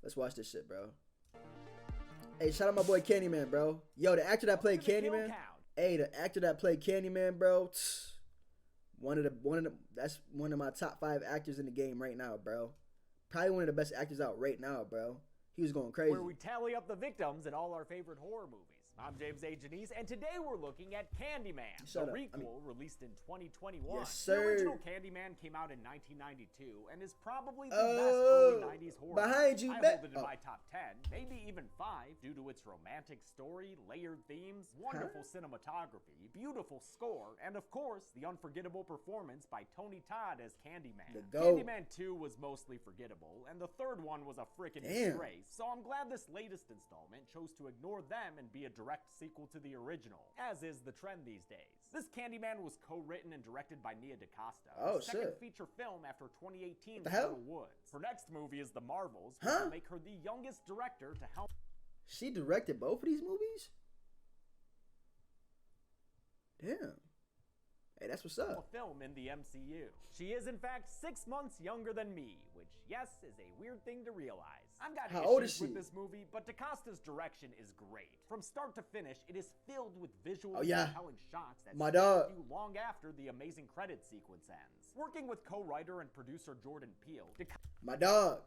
Let's watch this shit, bro. Hey, shout out my boy Candyman, bro. Yo, the actor that played Candyman. Hey, the actor that played Candyman, bro. That's one of my top 5 actors in the game right now, bro. Probably one of the best actors out right now, bro. He was going crazy. Where we tally up the victims in all our favorite horror movies. I'm James A. Janice, and today we're looking at Candyman, the requel released in 2021. Yes, sir. The original Candyman came out in 1992 and is probably the best early 90s horror behind movie. you, I hold it in my top 10, maybe even 5, due to its romantic story, layered themes, wonderful cinematography, beautiful score, and of course, the unforgettable performance by Tony Todd as Candyman. Candyman 2 was mostly forgettable, and the third one was a frickin' disgrace, so I'm glad this latest installment chose to ignore them and be a direct sequel to the original, as is the trend these days. This Candyman was co-written and directed by Nia DaCosta, the second feature film after 2018's Little Woods. Her next movie is The Marvels, which will make her the youngest director to help. She directed both of these movies? Damn. Hey, that's what's up. A film in the MCU. She is in fact 6 months younger than me, which, yes, is a weird thing to realize. I've got issues with this movie, but DaCosta's direction is great. From start to finish, it is filled with visually compelling shots that stay with you long after the amazing credit sequence ends. Working with co-writer and producer Jordan Peele. My dog.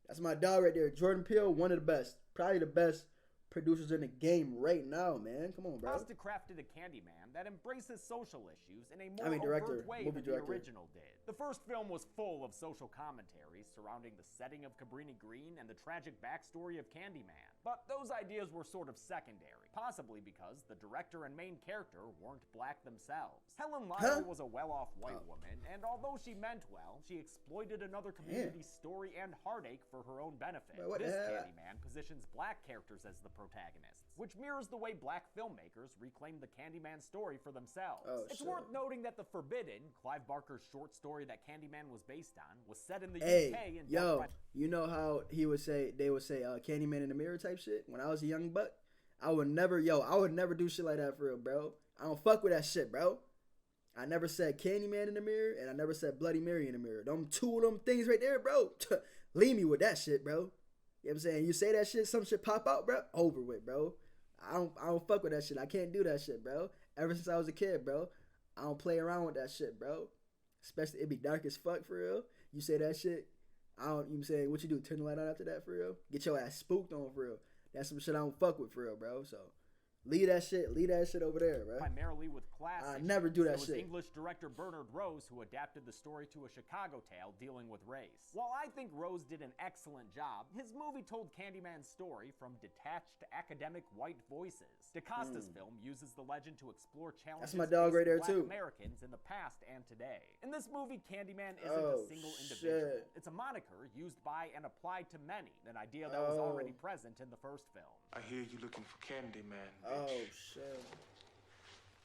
That's my dog right there. Jordan Peele, one of the best. Probably the best producers in the game right now, man. Come on, bro. DaCosta crafted a Candyman that embraces social issues in a more overt way than the original did. The first film was full of social commentaries surrounding the setting of Cabrini Green and the tragic backstory of Candyman. But those ideas were sort of secondary, possibly because the director and main character weren't black themselves. Helen Lyle was a well-off white woman, and although she meant well, she exploited another community's story and heartache for her own benefit. This Candyman positions black characters as the protagonists, which mirrors the way black filmmakers reclaimed the Candyman story for themselves. It's worth noting that The Forbidden, Clive Barker's short story that Candyman was based on, was set in the UK and you know how they would say Candyman in the mirror type shit? When I was a young buck, I would never do shit like that for real, bro. I don't fuck with that shit, bro. I never said Candyman in the mirror, and I never said Bloody Mary in the mirror. Them two of them things right there, bro. Leave me with that shit, bro. You know what I'm saying? You say that shit, some shit pop out, bro. Over with, bro. I don't fuck with that shit. I can't do that shit, bro. Ever since I was a kid, bro. I don't play around with that shit, bro. Especially it be dark as fuck for real. You say that shit, you know what I'm saying? What you do? Turn the light on after that for real? Get your ass spooked on for real. That's some shit I don't fuck with for real, bro. So leave that shit over there, bro. Primarily with classics. I never do that shit. It was English director Bernard Rose who adapted the story to a Chicago tale dealing with race. While I think Rose did an excellent job, his movie told Candyman's story from detached academic white voices. DaCosta's film uses the legend to explore challenges faced by Black Americans in the past and today. In this movie, Candyman isn't a single individual. It's a moniker used by and applied to many, an idea that was already present in the first film. I hear you looking for Candyman. Oh shit.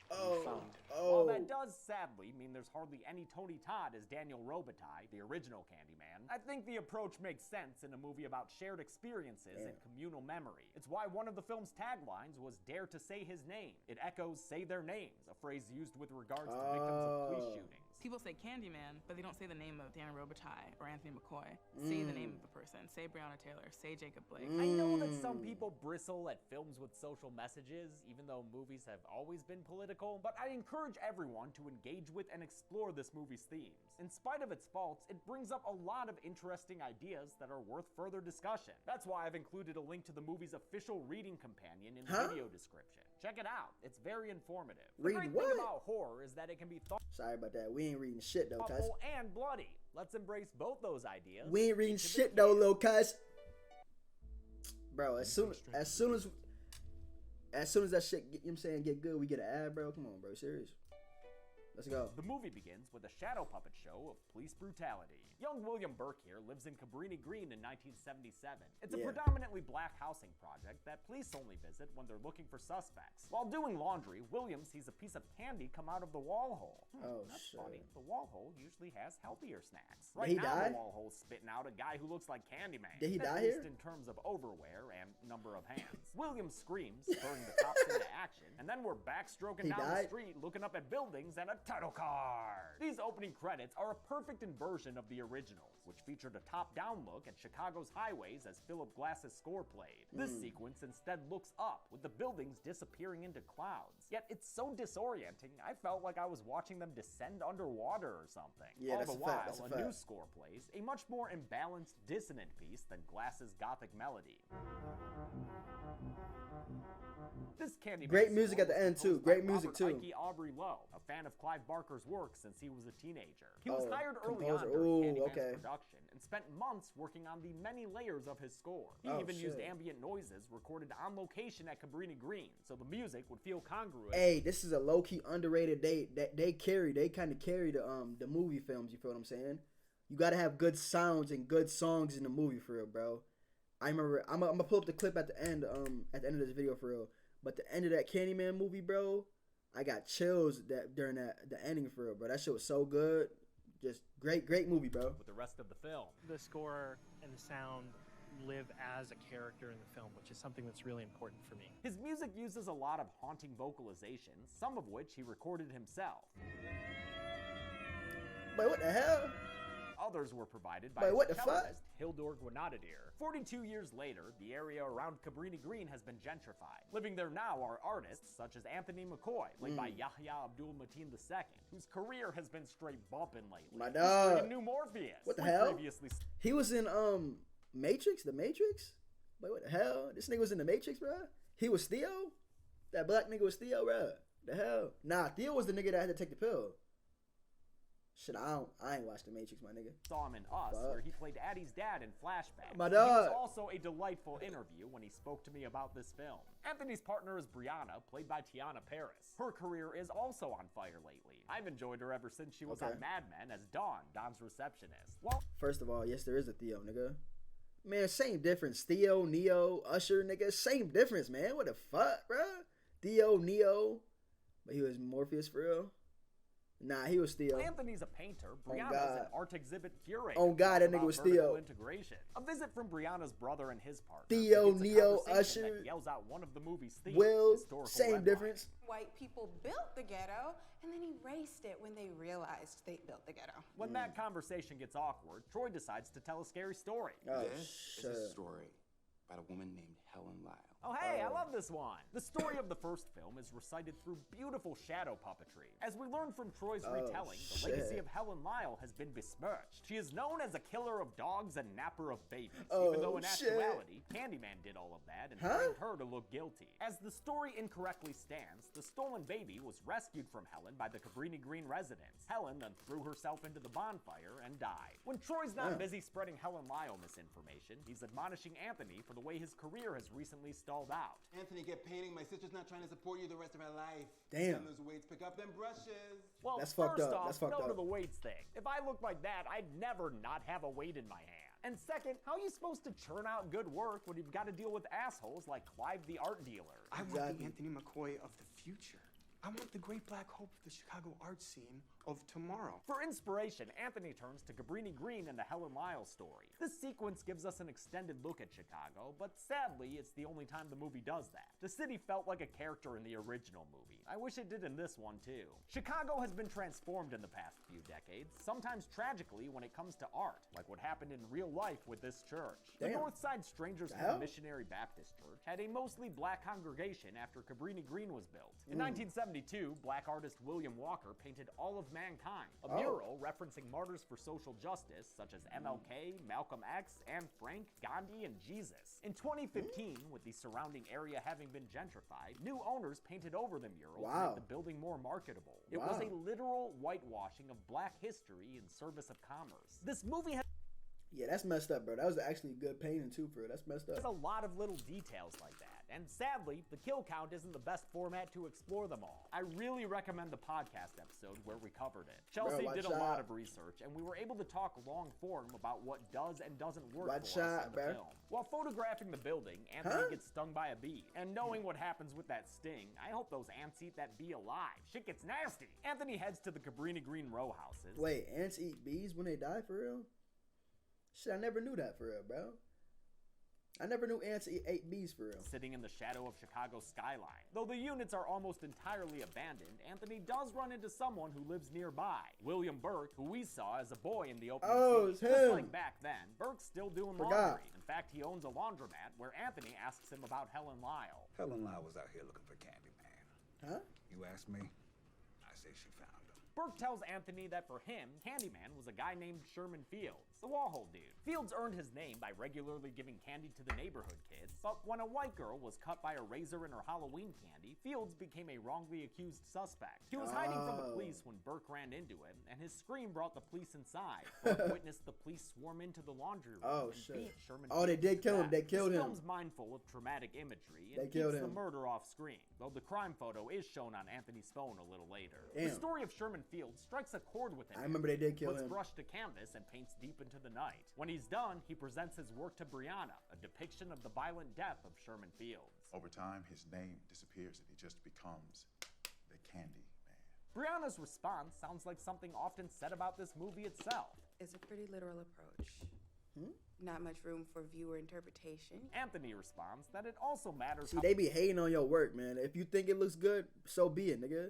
While that does sadly mean there's hardly any Tony Todd as Daniel Robitaille, the original Candyman, I think the approach makes sense in a movie about shared experiences and communal memory. It's why one of the film's taglines was "Dare to say his name." It echoes "Say their names," a phrase used with regards to victims of police shootings. People say Candyman, but they don't say the name of Daniel Robitaille or Anthony McCoy. Say the name of the person. Say Breonna Taylor. Say Jacob Blake. I know that some people bristle at films with social messages, even though movies have always been political, but I encourage everyone to engage with and explore this movie's themes. In spite of its faults, it brings up a lot of interesting ideas that are worth further discussion. That's why I've included a link to the movie's official reading companion in the video description. Check it out. It's very informative. The great thing about horror is that it can be Sorry about that. We ain't reading shit though, cuz. And bloody. Let's embrace both those ideas. We ain't reading shit though, little cuz. Bro, as soon as that shit, you know what I'm saying, get good, we get an ad, bro. Come on, bro. Serious. Let's go. The movie begins with a shadow puppet show of police brutality. Young William Burke here lives in Cabrini Green in 1977. It's a predominantly black housing project that police only visit when they're looking for suspects. While doing laundry, William sees a piece of candy come out of the wall hole. That's funny. The wall hole usually has healthier snacks. Right now, the wall hole's spitting out a guy who looks like Candyman. Did he die at here? least in terms of overwear and number of hands. William screams, spurring the cops into action, and then we're backstroking down the street, looking up at buildings, and a title card. These opening credits are a perfect inversion of the originals, which featured a top-down look at Chicago's highways as Philip Glass's score played. This sequence instead looks up, with the buildings disappearing into clouds. Yet it's so disorienting, I felt like I was watching them descend underwater or something. Yeah, All the while, a new score plays, a much more imbalanced, dissonant piece than Glass's gothic melody. This Candyman great music at the end too. Great music too. Ike Aubrey Lowe, a fan of Clive Barker's work since he was a teenager. He was hired early composer. on during Candyman's production and spent months working on the many layers of his score. He even used ambient noises recorded on location at Cabrini Green, so the music would feel congruent. Hey, this is a low-key underrated. They kind of carry the movie films. You feel what I'm saying? You gotta have good sounds and good songs in the movie for real, bro. I remember I'm gonna pull up the clip at the end of this video for real. But the end of that Candyman movie, bro, I got chills during the ending for real, bro. That shit was so good. Just great movie, bro. With the rest of the film, the score and the sound live as a character in the film, which is something that's really important for me. His music uses a lot of haunting vocalizations, some of which he recorded himself. Wait, what the hell? Others were provided by what the cellist Hildur Guðnadóttir. 42 years later, the area around Cabrini Green has been gentrified. Living there now are artists such as Anthony McCoy, played by Yahya Abdul-Mateen II, whose career has been straight bumping lately. My dog. He's new Morpheus. What the hell? He was in Matrix? The Matrix? Wait, what the hell? This nigga was in the Matrix, bro? He was Theo? That black nigga was Theo, bro? The hell? Nah, Theo was the nigga that had to take the pill. Shit, I ain't watched The Matrix, my nigga. Saw him in Us, where he played Addie's dad in flashback. My dog. He was also a delightful interview when he spoke to me about this film. Anthony's partner is Brianna, played by Tiana Paris. Her career is also on fire lately. I've enjoyed her ever since she was on Mad Men as Dawn, Don's receptionist. Well, first of all, yes, there is a Theo, nigga. Man, same difference. Theo, Neo, Usher, nigga. Same difference, man. What the fuck, bro? Theo, Neo. But he was Morpheus for real? Nah, he was Theo. Anthony's a painter. Brianna's an art exhibit curator. Oh God, that nigga was Theo. Integration. A visit from Brianna's brother and his partner. Theo, Neo, Usher. That yells out one of the movie's themes. Will, same difference. White people built the ghetto and then erased it when they realized they built the ghetto. When that conversation gets awkward, Troy decides to tell a scary story. This is a story about a woman named Helen Lyle. Oh, hey, I love this one. The story of the first film is recited through beautiful shadow puppetry. As we learn from Troy's retelling, the legacy of Helen Lyle has been besmirched. She is known as a killer of dogs and napper of babies, even though in actuality, Candyman did all of that and framed her to look guilty. As the story incorrectly stands, the stolen baby was rescued from Helen by the Cabrini Green residents. Helen then threw herself into the bonfire and died. When Troy's not busy spreading Helen Lyle misinformation, he's admonishing Anthony for the way his career has recently stalled out. Anthony, get painting. My sister's not trying to support you the rest of her life. Damn. Those weights, pick up them brushes. Well, that's fucked first up. off, That's fucked no up. to the weights thing. If I looked like that, I'd never not have a weight in my hand. And second, how are you supposed to churn out good work when you've got to deal with assholes like Clive the art dealer? I want the Anthony McCoy of the future. I want the great black hope of the Chicago art scene of tomorrow. For inspiration, Anthony turns to Cabrini Green and the Helen Lyle story. This sequence gives us an extended look at Chicago, but sadly, it's the only time the movie does that. The city felt like a character in the original movie. I wish it did in this one too. Chicago has been transformed in the past few decades, sometimes tragically when it comes to art, like what happened in real life with this church. Damn. The Northside Strangers Home Missionary Baptist Church had a mostly black congregation after Cabrini Green was built. In 1972, black artist William Walker painted all of mankind, a mural referencing martyrs for social justice such as MLK, Malcolm X, Anne Frank, Gandhi, and Jesus. In 2015, with the surrounding area having been gentrified, new owners painted over the mural to make the building more marketable. It was a literal whitewashing of black history in service of commerce. This movie has Yeah, that's messed up, bro. That was actually good painting too, bro. That's messed up. There's a lot of little details like that. And sadly, the kill count isn't the best format to explore them all. I really recommend the podcast episode where we covered it. Chelsea did a lot of research, and we were able to talk long form about what does and doesn't work for us in the film. While photographing the building, Anthony gets stung by a bee. And knowing what happens with that sting, I hope those ants eat that bee alive. Shit gets nasty. Anthony heads to the Cabrini Green row houses. Wait, ants eat bees when they die for real? Shit, I never knew that for real, bro. I never knew ants ate bees for real. Sitting in the shadow of Chicago's skyline. Though the units are almost entirely abandoned, Anthony does run into someone who lives nearby. William Burke, who we saw as a boy in the opening scene. It's him. Just like back then, Burke's still doing laundry. In fact, he owns a laundromat where Anthony asks him about Helen Lyle. Helen Lyle was out here looking for Candyman. Huh? You ask me, I say she found him. Burke tells Anthony that for him, Candyman was a guy named Sherman Fields, the Warhol dude. Fields earned his name by regularly giving candy to the neighborhood kids, but when a white girl was cut by a razor in her Halloween candy, Fields became a wrongly accused suspect. He was hiding from the police when Burke ran into him, and his scream brought the police inside. Burke witnessed the police swarm into the laundry room and beat Sherman Fields. They did kill him. They killed him. This film's mindful of traumatic imagery and keeps the murder off screen, though the crime photo is shown on Anthony's phone a little later. The story of Sherman Fields strikes a chord with him. I remember they did kill him. Puts brush to canvas and paints deep into the night. When he's done, he presents his work to Brianna, a depiction of the violent death of Sherman Fields. Over time, his name disappears and he just becomes the Candyman. Brianna's response sounds like something often said about this movie itself. It's a pretty literal approach. Not much room for viewer interpretation. Anthony responds that it also matters. See, they be hating on your work, man. If you think it looks good, so be it, nigga.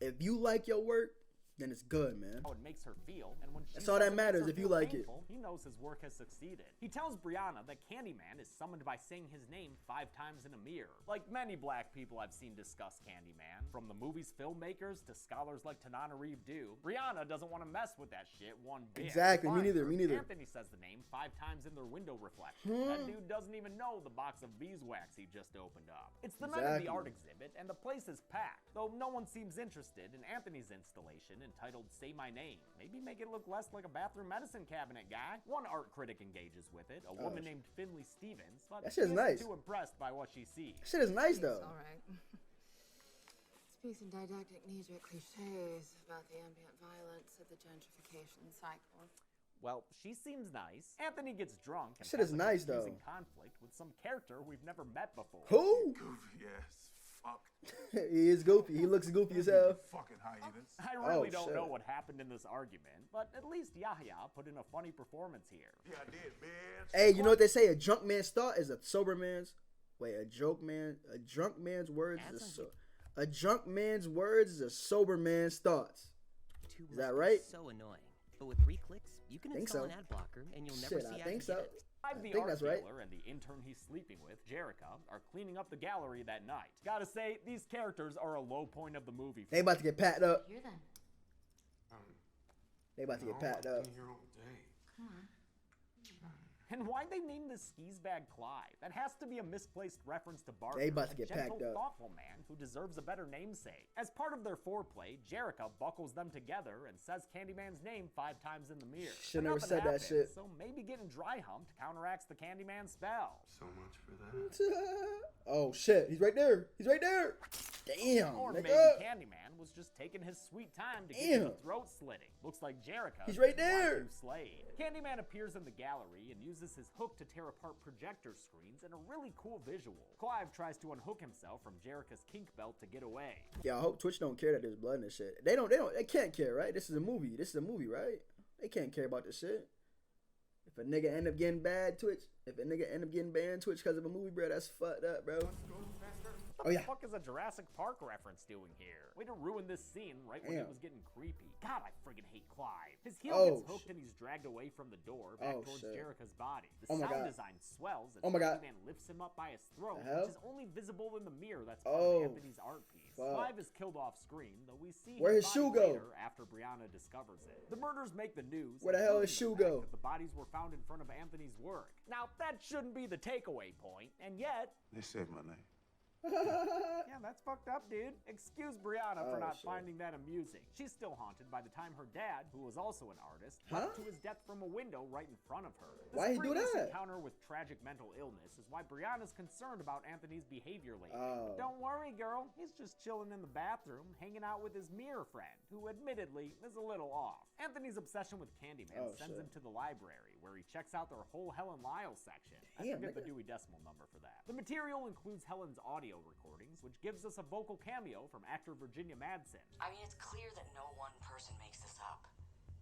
If you like your work, then it's good, man. How it makes her feel, and when that's all that matters. If you like it, he knows his work has succeeded. He tells Brianna that Candyman is summoned by saying his name 5 times in a mirror. Like many black people I've seen discuss Candyman, from the movie's filmmakers to scholars like Tanana Reeve do, Brianna doesn't want to mess with that shit one bit. Exactly, me neither. Anthony says the name 5 times in their window reflection. That dude doesn't even know the box of beeswax he just opened up. It's the night of the art exhibit, and the place is packed, though no one seems interested in Anthony's installation entitled Say My Name. Maybe make it look less like a bathroom medicine cabinet guy. One art critic engages with it, a woman named Finley Stevens, but she isn't too impressed by what she sees. That shit is nice though. All right. Speaks in didactic knee-jerk cliches about the ambient violence of the gentrification cycle. Well, she seems nice. Anthony gets drunk and shit is nice though. Conflict with some character we've never met before. Who? Goofy ass fuck. He is goofy. He looks goofy as hell. Fucking hyenas. I really don't know what happened in this argument, but at least Yahya put in a funny performance here. Yeah, I did, bitch. Hey, you know what they say? A drunk man's thought is a sober man's. Wait, a drunk man's words is a drunk man's words is a sober man's thoughts. Is that right? So annoying. But with 3 clicks, you can install an ad blocker, and you'll never see ads again. I think that's right. And the intern he's sleeping with, Jerica, are cleaning up the gallery that night. Gotta say, these characters are a low point of the movie. They about to get packed up. Here then. They about to get packed up. Come on. And why'd they name this skis bag Clive? That has to be a misplaced reference to Barker, they about to a get gentle, packed up. thoughtful man who deserves a better namesake. As part of their foreplay, Jerica buckles them together and says Candyman's name 5 times in the mirror. Should never said that shit. So maybe getting dry humped counteracts the Candyman spell. So much for that. Oh shit, he's right there. He's right there. Damn. Or nigga. maybe Candyman was just taking his sweet time to get to the throat slitting. Looks like Jerica. He's right there. Slade. Candyman appears in the gallery and uses his hook to tear apart projector screens in a really cool visual. Clive tries to unhook himself from Jerica's kink belt to get away. Yeah, I hope Twitch don't care that there's blood in this shit. They can't care, right? This is a movie, right? They can't care about this shit. If a nigga end up getting banned Twitch because of a movie, bro, that's fucked up, bro. What the fuck is a Jurassic Park reference doing here? Way to ruin this scene right when it was getting creepy. God, I friggin' hate Clive. His heel gets hooked and he's dragged away from the door back towards Jerica's body. The sound design swells and Candyman lifts him up by his throat, which is only visible in the mirror that's part of Anthony's art piece. Clive is killed off screen, though we see where his shoe go later after Brianna discovers it. The murders make the news. Where the hell his shoe go? The bodies were found in front of Anthony's work. Now, that shouldn't be the takeaway point, and yet... They saved my life. Yeah, that's fucked up, dude. Excuse Brianna for not finding that amusing. She's still haunted by the time her dad, who was also an artist, leapt to his death from a window right in front of her. Why he do that? This encounter with tragic mental illness is why Brianna's concerned about Anthony's behavior lately. But don't worry, girl. He's just chilling in the bathroom, hanging out with his mirror friend, who admittedly is a little off. Anthony's obsession with Candyman sends him to the library, where he checks out their whole Helen Lyle section. I forget the Dewey Decimal number for that. The material includes Helen's audio recordings, which gives us a vocal cameo from actor Virginia Madsen. I mean, it's clear that no one person makes this up.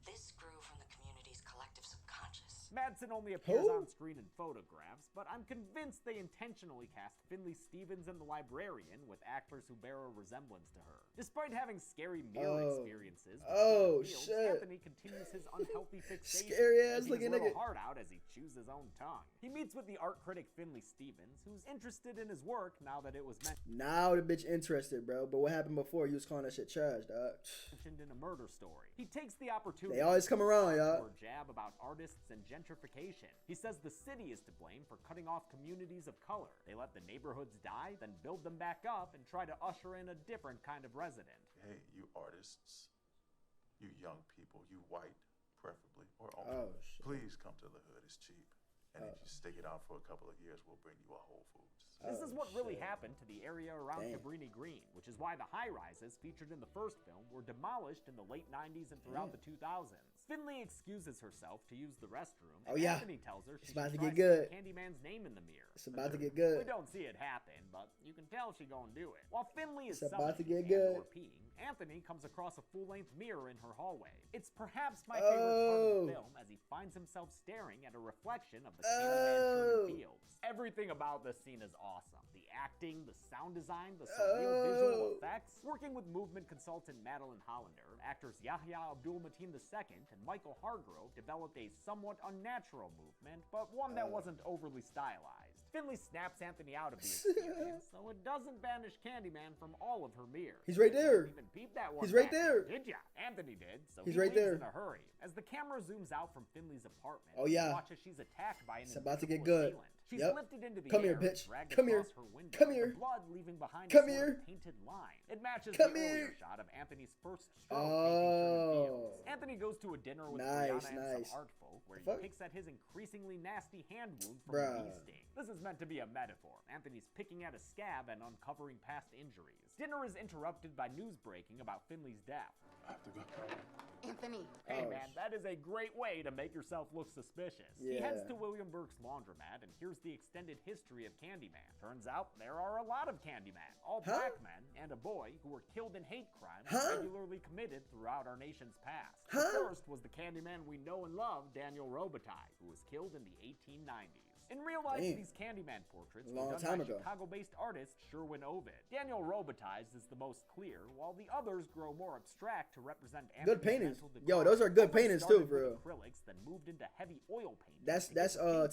This grew from the community's collective subconscious. Madsen only appears on screen in photographs, but I'm convinced they intentionally cast Finley Stevens and the librarian with actors who bear a resemblance to her. Despite having scary mirror experiences, Anthony continues his unhealthy fixation. Scary ass looking nigga. His heart out as he chews his own tongue. He meets with the art critic Finley Stevens, who's interested in his work now that it was mentioned. Now the bitch interested, bro. But what happened before? He was calling that shit trash, dog. Mentioned in a murder story. He takes the opportunity. They always come around, y'all. Jab about artists and gentrification. He says the city is to blame for cutting off communities of color. They let the neighborhoods die, then build them back up and try to usher in a different kind of resident. Hey, you artists, you young people, you white, preferably, or only, please come to the hood. It's cheap. And if you stick it out for a couple of years, we'll bring you a Whole Foods. This is what really happened to the area around Cabrini Green, which is why the high-rises featured in the first film were demolished in the late 90s and throughout the 2000s. Finley excuses herself to use the restroom, and Anthony tells her she's about to get good. Candyman's name in the mirror. It's about to get good. We don't see it happen, but you can tell she gonna do it. While Finley is about to get good. Or peeing, Anthony comes across a full-length mirror in her hallway. It's perhaps my favorite part of the film, as he finds himself staring at a reflection of the Candyman fields. Everything about this scene is awesome. The acting, the sound design, the surreal visual effects. Working with movement consultant Madeline Hollander, actors Yahya Abdul-Mateen II and Michael Hargrove developed a somewhat unnatural movement, but one that wasn't overly stylized. Finley snaps Anthony out of the experience, so it doesn't banish Candyman from all of her mirrors. He's right there. Even peep that one He's right back. there. Did ya? Anthony did, so he's he right leaves there in a hurry. As the camera zooms out from Finley's apartment, watch as she's attacked by an it's about to get good. assailant. She's lifted into the Come air, here, bitch. dragged Come here. across her window, Come here. the blood leaving behind Come a sort here. of painted line. It matches Come the here. earlier shot of Anthony's first stroke painting fields. Anthony goes to a dinner with Brianna and some art folk, where he picks at his increasingly nasty hand wound from a bee sting. This is meant to be a metaphor. Anthony's picking at a scab and uncovering past injuries. Dinner is interrupted by news breaking about Finley's death. I have to go. Anthony. Hey man, that is a great way to make yourself look suspicious. He heads to William Burke's laundromat and here's the extended history of Candyman. Turns out there are a lot of Candyman, all black men and a boy who were killed in hate crimes regularly committed throughout our nation's past. The first was the Candyman we know and love, Daniel Robitaille, who was killed in the 1890s. In real life, these Candyman portraits were done by Chicago-based artist Sherwin Ovid. Daniel Robitaille's is the most clear, while the others grow more abstract to represent good paintings. Yo, those are good paintings too, bro. Acrylics, then moved into heavy oil painting. That's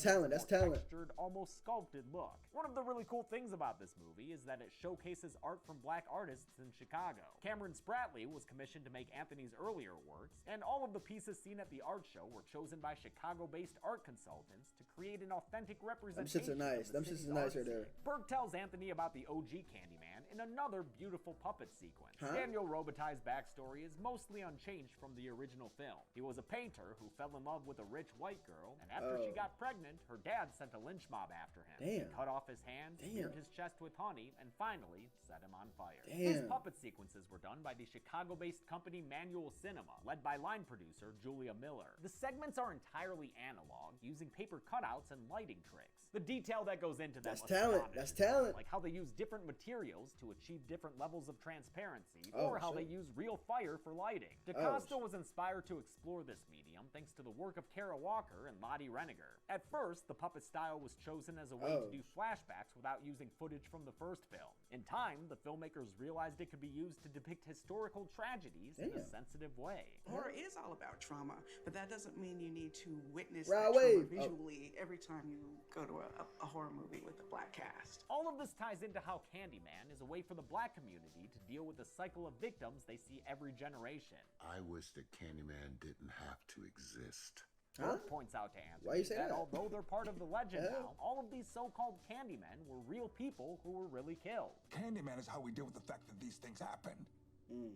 talent. That's talent. Textured, almost sculpted look. One of the really cool things about this movie is that it showcases art from black artists in Chicago. Cameron Spratley was commissioned to make Anthony's earlier works, and all of the pieces seen at the art show were chosen by Chicago-based art consultants to create an authentic representation. Them shits are nice right there. Burke tells Anthony about the OG Candyman in another beautiful puppet sequence. Daniel Robitaille's backstory is mostly unchanged from the original film. He was a painter who fell in love with a rich white girl, and after she got pregnant, her dad sent a lynch mob after him. He cut off his hand, seared his chest with honey, and finally set him on fire. These puppet sequences were done by the Chicago-based company Manual Cinema, led by line producer Julia Miller. The segments are entirely analog, using paper cutouts and lighting tricks. The detail that goes into them. That's talent. That's talent. Like how they use different materials to achieve different levels of transparency, or how they use real fire for lighting. DaCosta was inspired to explore this medium thanks to the work of Kara Walker and Lottie Reniger. At first, the puppet style was chosen as a way to do flashbacks without using footage from the first film. In time, the filmmakers realized it could be used to depict historical tragedies in a sensitive way. Horror is all about trauma, but that doesn't mean you need to witness that trauma visually every time you go to a horror movie with a black cast. All of this ties into how Candyman is a way for the black community to deal with the cycle of victims they see every generation. I wish that Candyman didn't have to exist. Burke points out to Anthony that although they're part of the legend now, all of these so-called Candymen were real people who were really killed. Candyman is how we deal with the fact that these things happen.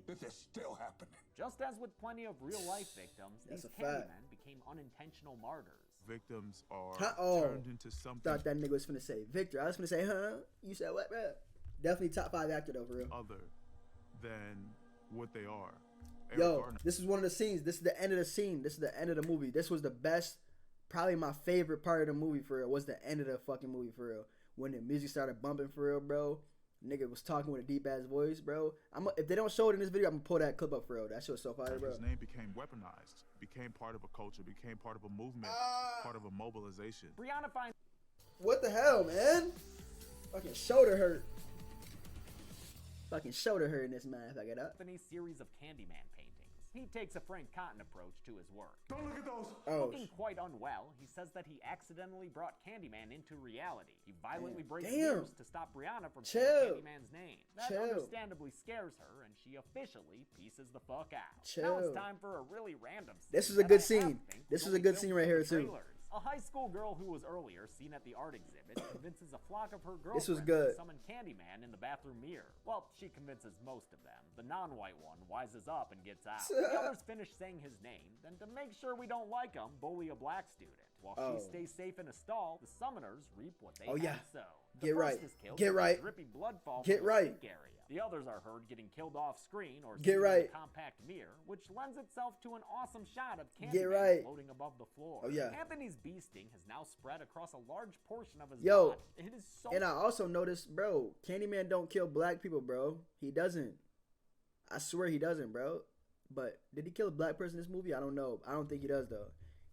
That they're still happening. Just as with plenty of real-life victims, these Candymen became unintentional martyrs. Victims are turned into something. Thought that nigga was finna say Victor. I was finna say, You said what, bro? Definitely top 5 actor though, for real. Other than what they are. This is one of the scenes. This is the end of the scene. This is the end of the movie. This was the best, probably my favorite part of the movie for real. Was the end of the fucking movie for real. When the music started bumping for real, bro. Nigga was talking with a deep ass voice, bro. If they don't show it in this video, I'm gonna pull that clip up for real. That shit was so fire, bro. His name became weaponized, became part of a culture, became part of a movement, part of a mobilization. Brianna finds. What the hell, man? Fucking shoulder hurt. Fucking shoulder hurt in this motherfucker. Anthony's series of Candyman paintings. He takes a Frank Cotton approach to his work. Don't look at those. Looking quite unwell, he says that he accidentally brought Candyman into reality. He violently breaks mirrors to stop Brianna from saying Candyman's name. That understandably scares her, and she officially pieces the fuck out. Now it's time for a really random scene. This was a good scene. This was a good scene right here, too. A high school girl who was earlier seen at the art exhibit convinces a flock of her girlfriends to summon Candyman in the bathroom mirror. Well, she convinces most of them. The non-white one wises up and gets out. The others finish saying his name, then to make sure we don't like him, bully a black student. While she stays safe in a stall, the summoners reap what they had sowed. Get right. Get right. Drippy blood fall Get from right. the sink area. The others are heard getting killed off screen or Get right. in a compact mirror, which lends itself to an awesome shot of Candyman floating above the floor. Oh yeah. Anthony's bee sting has now spread across a large portion of his body. It is so. And I also noticed, bro, Candyman don't kill black people, bro. He doesn't. I swear he doesn't, bro. But did he kill a black person in this movie? I don't know. I don't think he does though.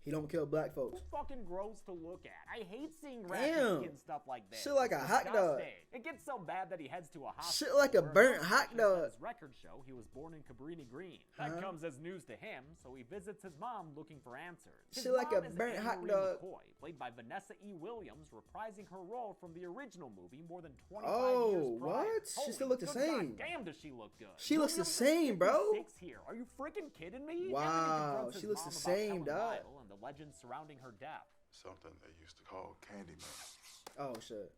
He don't kill black folks. It's fucking gross to look at. I hate seeing ratchet skin stuff like this. Shit like a hot dog. It gets so bad that he heads to a hospital. Shit like a burnt hot dog. His record show he was born in Cabrini Green. That comes as news to him, so he visits his mom looking for answers. Shit like a burnt hot dog. McCoy, played by Vanessa E. Williams, reprising her role from the original movie more than 25 years prior. What? She still looks the same. God damn, does she look good? She looks the same, bro. Here. Are you freaking kidding me? Wow, she looks the same, dog. And the legends surrounding her death. Something they used to call Candyman. Oh shit.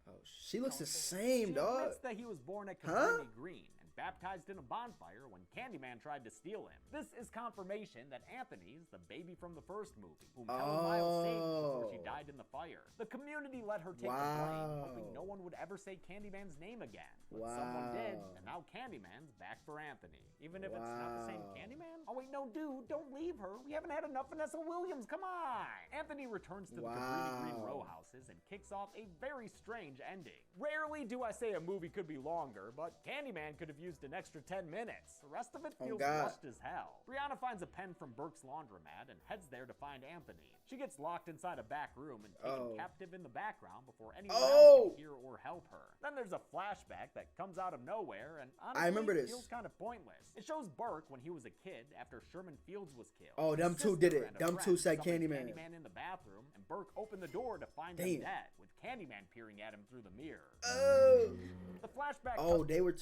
Oh, she looks the same, dog. She admits that he was born at Cabrini Green and baptized in a bonfire when Candyman tried to steal him. This is confirmation that Anthony's the baby from the first movie, whom Helen Miles saved before she died in the fire. The community let her take the blame, hoping no one would ever say Candyman's name again. But someone did, and now Candyman's back for Anthony. Even if it's not the same Candyman? Oh wait, no, dude, don't leave her. We haven't had enough Vanessa Williams, come on! Anthony returns to the Cabrini Green row houses and kicks off a very strange ending. Rarely do I say a movie could be longer, but Candyman could have used an extra 10 minutes. The rest of it feels rushed as hell. Brianna finds a pen from Burke's laundromat and heads there to find Anthony. She gets locked inside a back room and taken captive in the background before anyone else can hear or help her. Then there's a flashback that comes out of nowhere and honestly feels kind of pointless. It shows Burke when he was a kid after Sherman Fields was killed. Oh, them two did it. Them two said Candyman. Candyman in the bathroom, and Burke opened the door to find him dead, with Candyman peering at him through the mirror. The flashback. Oh, they were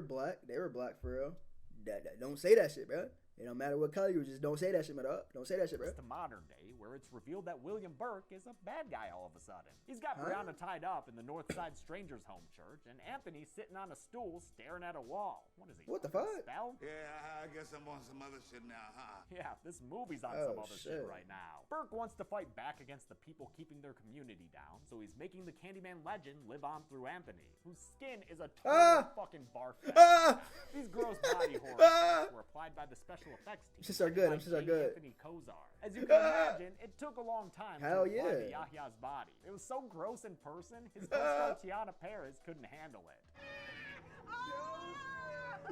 black. They were black for real. Don't say that shit, bro. It don't matter what color you just don't say that shit, man. Don't say that shit, bro. It's the modern day where it's revealed that William Burke is a bad guy all of a sudden. He's got Brianna tied up in the Northside Strangers Home Church, and Anthony's sitting on a stool staring at a wall. What is he? What the fuck? Spell? Yeah, I guess I'm on some other shit now, huh? Yeah, this movie's on some other shit right now. Burke wants to fight back against the people keeping their community down, so he's making the Candyman legend live on through Anthony, whose skin is a total fucking barf fest. These gross body horror were applied by the special effects team. Shits are good. Them shits are good. Anthony Kozar. As you can imagine, it took a long time to apply to Yahya's body. It was so gross in person, his co-star Tiana Perez couldn't handle it.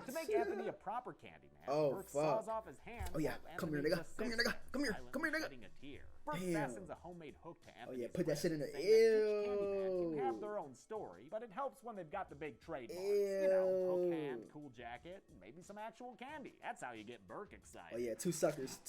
To make Anthony a proper Candyman, Burke saws off his hand. Oh yeah, come here, nigga. Come here, nigga. Come here, come here, nigga. A tear. Burke fastens a homemade hook to Anthony's wrist. Put that shit in the Ew. Can have their own story, but it helps when they've got the big trademarks. You know, hook hand, cool jacket, maybe some actual candy. That's how you get Burke excited. Oh yeah, two suckers.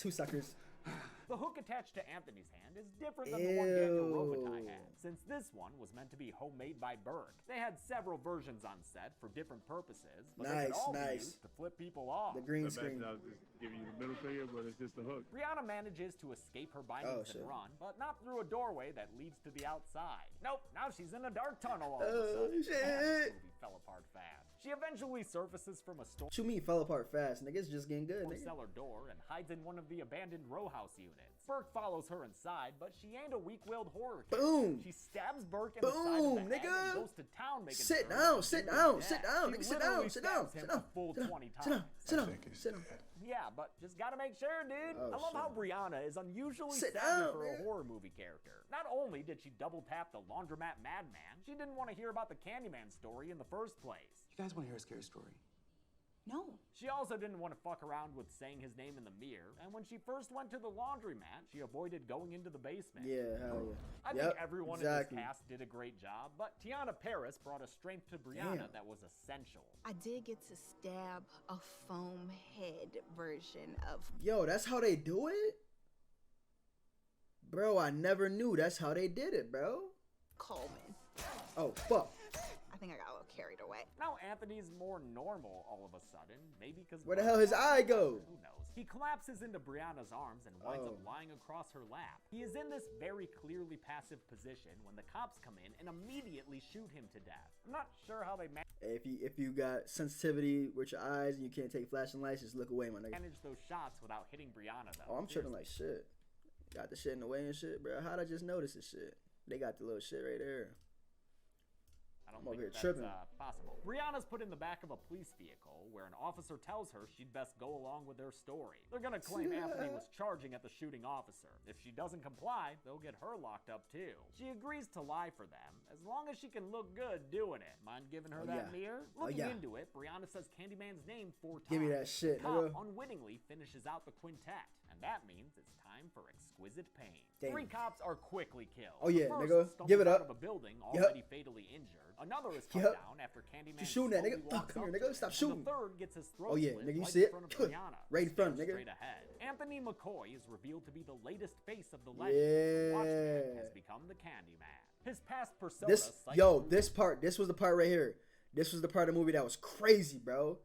The hook attached to Anthony's hand is different than the one Daniel Robitaille had, since this one was meant to be homemade by Burke. They had several versions on set for different purposes, but they could all be used to flip people off. The green screen. I was just giving you the middle finger, but it's just a hook. Brianna manages to escape her bindings and run, but not through a doorway that leads to the outside. Nope, now she's in a dark tunnel all of a sudden. This movie fell apart fast. She eventually surfaces from a store. What you mean fell apart fast? Nigga's just getting good, nigga. Cellar door and hides in one of the abandoned row house units. Burke follows her inside, but she ain't a weak-willed horror kid. Boom! She stabs Burke in the side of the head and goes to town making Sit down, nigga, sit down. Full 20 times. Sit down. Yeah, but just gotta make sure, dude. Oh, I love shit. how Brianna is unusually Sit savvy down, for man. a horror movie character. Not only did she double tap the laundromat madman, she didn't want to hear about the Candyman story in the first place. You guys want to hear a scary story? No. She also didn't want to fuck around with saying his name in the mirror, and when she first went to the laundromat, she avoided going into the basement. Yeah, hell yeah. I Yep, think everyone exactly. in this cast did a great job, but Tiana Paris brought a strength to Brianna Damn. that was essential. I did get to stab a foam head version of. Yo, that's how they do it? Bro, I never knew that's how they did it, bro. Coleman. Oh, fuck. I think I got a little carried away. Now Anthony's more normal all of a sudden, maybe because... Where the hell his eye go? Who knows? He collapses into Brianna's arms and winds up lying across her lap. He is in this very clearly passive position when the cops come in and immediately shoot him to death. I'm not sure how they If you got sensitivity with your eyes and you can't take flashing lights, just look away, my nigga. manage those shots without hitting Brianna, though. Oh, I'm tripping like shit. Got the shit in the way and shit, bro. How'd I just notice this shit? They got the little shit right there. I don't I'm over think here that's tripping. possible. Brianna's put in the back of a police vehicle where an officer tells her she'd best go along with their story. They're gonna claim Anthony was charging at the shooting officer. If she doesn't comply, they'll get her locked up too. She agrees to lie for them, as long as she can look good doing it. Mind giving her that mirror? Looking into it, Brianna says Candyman's name 4 times. Give me that shit, Cop nigga. unwittingly finishes out the quintet, and that means it's time for exquisite pain. Damn. 3 cops are quickly killed. Oh, yeah, The first nigga. stumbles Give it out up. of a building Yep. already fatally injured. Another is cut Yep. down after Candyman You shooting that, slowly nigga? walks Come here, up nigga. to him, Stop and shooting. The third gets his throat Oh, yeah, slit nigga, you right see in it? front of Brianna, Right in who front, stares nigga. straight ahead. Anthony McCoy is revealed to be the latest face of the legend. The Watchman Yeah. has become the Candyman. His past persona. This, cycles yo, through this was the part right here. This was the part of the movie that was crazy, bro.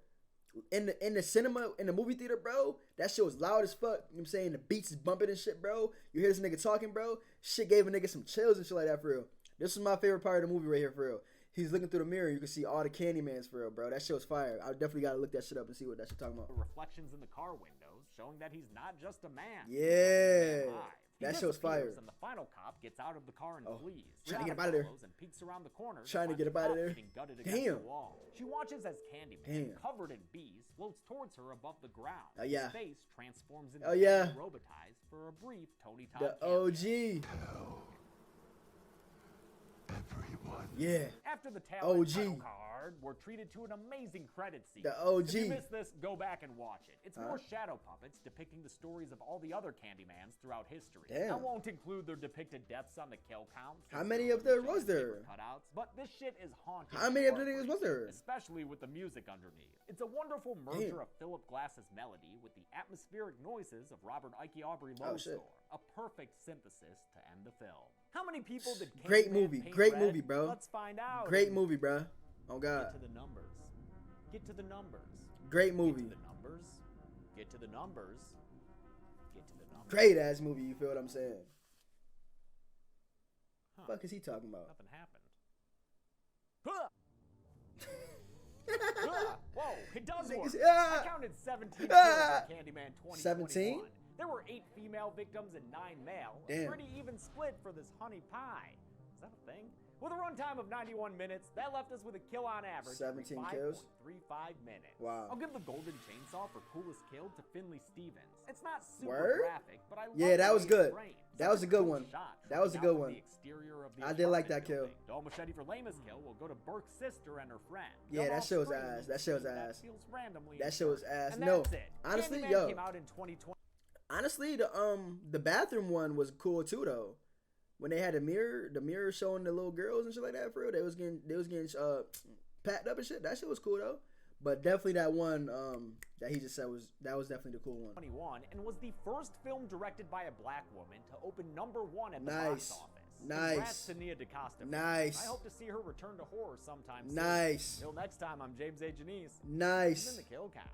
In the cinema, in the movie theater, bro, that shit was loud as fuck. You know what I'm saying? The beats is bumping and shit, bro. You hear this nigga talking, bro. Shit gave a nigga some chills and shit like that, for real. This was my favorite part of the movie right here, for real. He's looking through the mirror. You can see all the Candymans, for real, bro. That shit was fire. I definitely gotta look that shit up and see what that shit talking about. reflections in the car windows, showing that he's not just a man. Yeah. He That shit was fire. disappears, and the final cop gets out of the car and flees. Trying to get Brianna up out of there. follows and peeks around the corner Trying to find get up the out of cop there. getting gutted against Damn. the wall. She watches as Candyman, Damn. covered in bees, floats towards her above the ground. Oh, yeah. His face transforms into Oh, yeah. robotized for a brief Tony Todd The cameo. OG. Yeah. After the talent OG. title card, we're treated to an amazing credit scene. The OG. If you missed this, go back and watch it. It's more shadow puppets depicting the stories of all the other Candymans throughout history. Damn. I won't include their depicted deaths on the kill count. How many of there was there? Cutouts, but this shit is haunting. How many of the niggas was there? Especially with the music underneath. It's a wonderful merger of Philip Glass's melody with the atmospheric noises of Robert Ike Aubrey Lowe's shit. score. A perfect synthesis to end the film. How many people did Great Candyman movie. paint Great red? movie, bro. Let's find out. Great movie, bro. Oh, God. Get to the numbers. Get to the numbers. Great movie. Get to the numbers. Get to the numbers. Get to the numbers. Great ass movie, you feel what I'm saying? Huh. Fuck is he talking about? Nothing happened. Whoa, it does work. I counted 17 kills in Candyman 2021. 17? There were 8 female victims and 9 male. Damn. A pretty even split for this honey pie. Is that a thing? With a runtime of 91 minutes, that left us with a kill on average 17 every kills? 5.35 minutes. Wow. I'll give the golden chainsaw for coolest kill to Finley Stevens. It's not super Word? graphic, but I love Yeah, that the was way good. it's framed. That was a good Cool one. shot That was a shooting good out from one. the exterior of the I did like that apartment kill. building. Dull machete for Lama's kill will go to Burke's sister and her friend. Yeah, Done that off shit was screen, ass. That shit was that ass. feels randomly That shit was inserted. ass. And No. that's it. Honestly, Candyman yo. came out in 2020. Honestly, the bathroom one was cool too, though. When they had the mirror showing the little girls and shit like that, for real, they was getting packed up and shit. That shit was cool though. But definitely that one that he just said was definitely the cool one. 21 and was the first film directed by a black woman to open #1 at the Nice. box office. Nice. Congrats to Nia DaCosta. Nice. I hope to see her return to horror sometime soon. Nice. Till next time, I'm James A. Janice. Nice. I'm in the kill count.